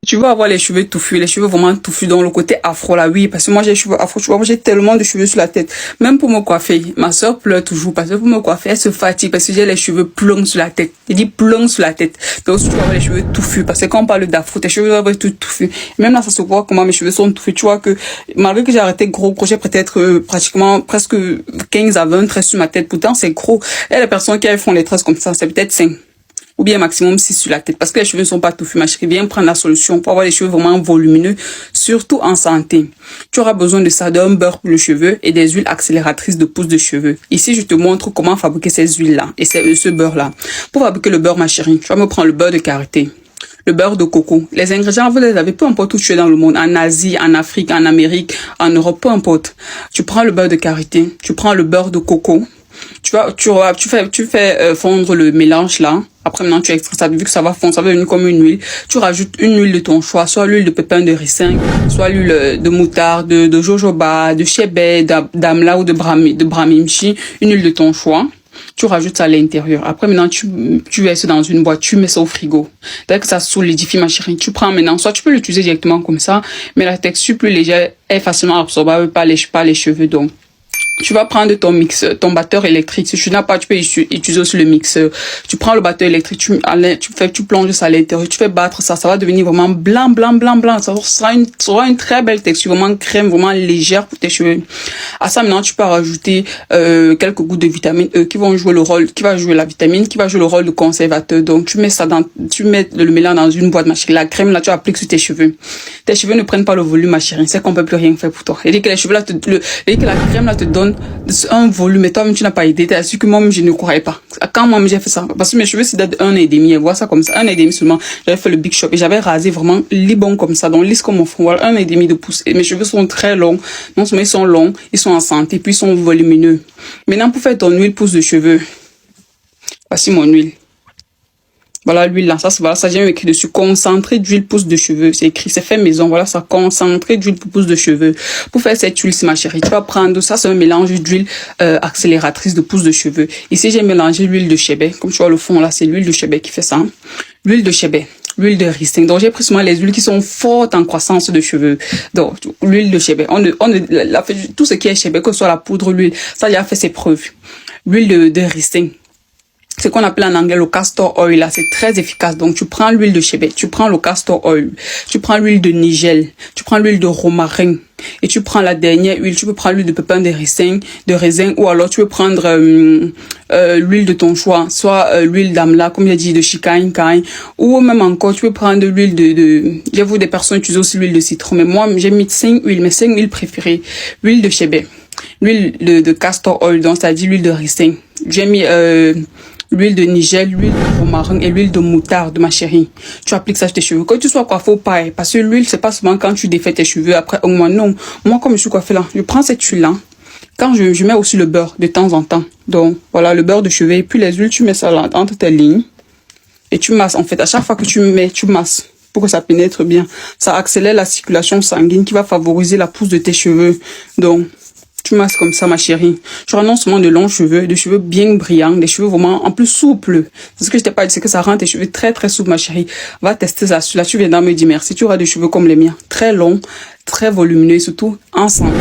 Tu veux avoir les cheveux touffus, les cheveux vraiment touffus, dans le côté afro là, oui, parce que moi j'ai les cheveux afro, tu vois, moi j'ai tellement de cheveux sur la tête. Même pour me coiffer, ma soeur pleure toujours parce que pour me coiffer, elle se fatigue parce que j'ai les cheveux plongs sur la tête. Je dis plongs sur la tête. Donc tu vas avoir les cheveux touffus parce que quand on parle d'afro, tes cheveux doivent être tout touffus. Même là, ça se voit comment mes cheveux sont touffus. Tu vois que malgré que j'ai arrêté gros, j'ai peut-être pratiquement presque 15 à 20 tresses sur ma tête. Pourtant, c'est gros. Et les personnes qui font les tresses comme ça, c'est peut-être 5. Ou bien maximum 6 sur la tête. Parce que les cheveux ne sont pas touffus, ma chérie. Viens prendre la solution pour avoir les cheveux vraiment volumineux, surtout en santé. Tu auras besoin de ça, d'un beurre pour le cheveu et des huiles accélératrices de pousse de cheveux. Ici, je te montre comment fabriquer ces huiles-là et ce beurre-là. Pour fabriquer le beurre, ma chérie, tu vas me prendre le beurre de karité, le beurre de coco. Les ingrédients, vous les avez, peu importe où tu es dans le monde, en Asie, en Afrique, en Amérique, en Europe, peu importe. Tu prends le beurre de karité, tu prends le beurre de coco. Tu fais fondre le mélange là. Après maintenant tu extrais ça, vu que ça va fondre, ça va devenir comme une huile. Tu rajoutes une huile de ton choix, soit l'huile de pépin de ricin, soit l'huile de moutarde, de jojoba, de chébé, d'amla ou de bramimchi, une huile de ton choix. Tu rajoutes ça à l'intérieur. Après maintenant tu verses dans une boîte, tu mets ça au frigo. Dès que ça solidifie ma chérie, tu prends maintenant, soit tu peux l'utiliser directement comme ça, mais la texture plus légère est facilement absorbable par les cheveux. Donc tu vas prendre ton batteur électrique. Si tu n'as pas, tu peux utiliser aussi le mixeur. Tu prends le batteur électrique, tu plonges ça à l'intérieur, tu fais battre ça, ça va devenir vraiment blanc. Ça sera une très belle texture, vraiment crème, vraiment légère pour tes cheveux. À ça, maintenant, tu peux rajouter, quelques gouttes de vitamine E qui va jouer la vitamine, qui va jouer le rôle de conservateur. Donc, tu mets le mélange dans une boîte, ma chérie. La crème, là, tu appliques sur tes cheveux. Tes cheveux ne prennent pas le volume, ma chérie. C'est qu'on peut plus rien faire pour toi. Et dès que les cheveux là et que la crème là te donne un volume, et toi-même tu n'as pas idée, t'as su que moi-même je ne croyais pas. Quand moi-même j'ai fait ça, parce que mes cheveux c'est d'1 an et demi, vois ça comme ça, 1 an et demi seulement, j'avais fait le Big Shop et j'avais rasé vraiment libon comme ça, donc lisse comme mon front, voilà, 1 an et demi de pouce, et mes cheveux sont très longs, non seulement ils sont longs, ils sont en santé, puis ils sont volumineux. Maintenant pour faire ton huile pousse de cheveux, voici mon huile. Voilà l'huile là, ça j'ai écrit dessus, concentré d'huile pousse de cheveux, c'est écrit, c'est fait maison, voilà ça, concentré d'huile pousse de cheveux. Pour faire cette huile, ma chérie, tu vas prendre ça, c'est un mélange d'huile accélératrice de pousse de cheveux. Ici j'ai mélangé l'huile de chébé, comme tu vois le fond là, c'est l'huile de chébé qui fait ça. L'huile de chébé, l'huile de ricin. Donc j'ai pris souvent les huiles qui sont fortes en croissance de cheveux. Donc l'huile de chébé, tout ce qui est chébé, que ce soit la poudre, l'huile, ça il a fait ses preuves. L'huile de ricin, ce qu'on appelle en anglais le castor oil, là, c'est très efficace. Donc, tu prends l'huile de chébé, tu prends le castor oil, tu prends l'huile de nigel, tu prends l'huile de romarin, et tu prends la dernière huile, tu peux prendre l'huile de pépin de raisin, ou alors tu peux prendre l'huile de ton choix, soit l'huile d'amla, comme j'ai dit, de chicagne, ou même encore, tu peux prendre l'huile j'ai vu des personnes utiliser aussi l'huile de citron, mais moi, j'ai mis 5 huiles, mes 5 huiles préférées, l'huile de chébé, l'huile de castor oil, donc c'est-à-dire l'huile de ricin, j'ai mis l'huile de nigel, l'huile de romarin et l'huile de moutarde, ma chérie. Tu appliques ça sur tes cheveux. Que tu sois coiffé ou pareil. Parce que l'huile, c'est pas seulement quand tu défais tes cheveux après un mois. Non. Moi, comme je suis coiffée là, je prends cette huile-là. Quand je mets aussi le beurre de temps en temps. Donc, voilà, le beurre de cheveux. Et puis les huiles, tu mets ça là, entre tes lignes. Et tu masses. En fait, à chaque fois que tu mets, tu masses. Pour que ça pénètre bien. Ça accélère la circulation sanguine qui va favoriser la pousse de tes cheveux. Donc, tu masses comme ça, ma chérie. Tu auras non seulement de longs cheveux, de cheveux bien brillants, des cheveux vraiment en plus souples. C'est ce que je t'ai pas dit, c'est que ça rend tes cheveux très très souples, ma chérie. Va tester ça. Là, tu viendras me dire merci. Tu auras des cheveux comme les miens. Très longs, très volumineux et surtout ensemble.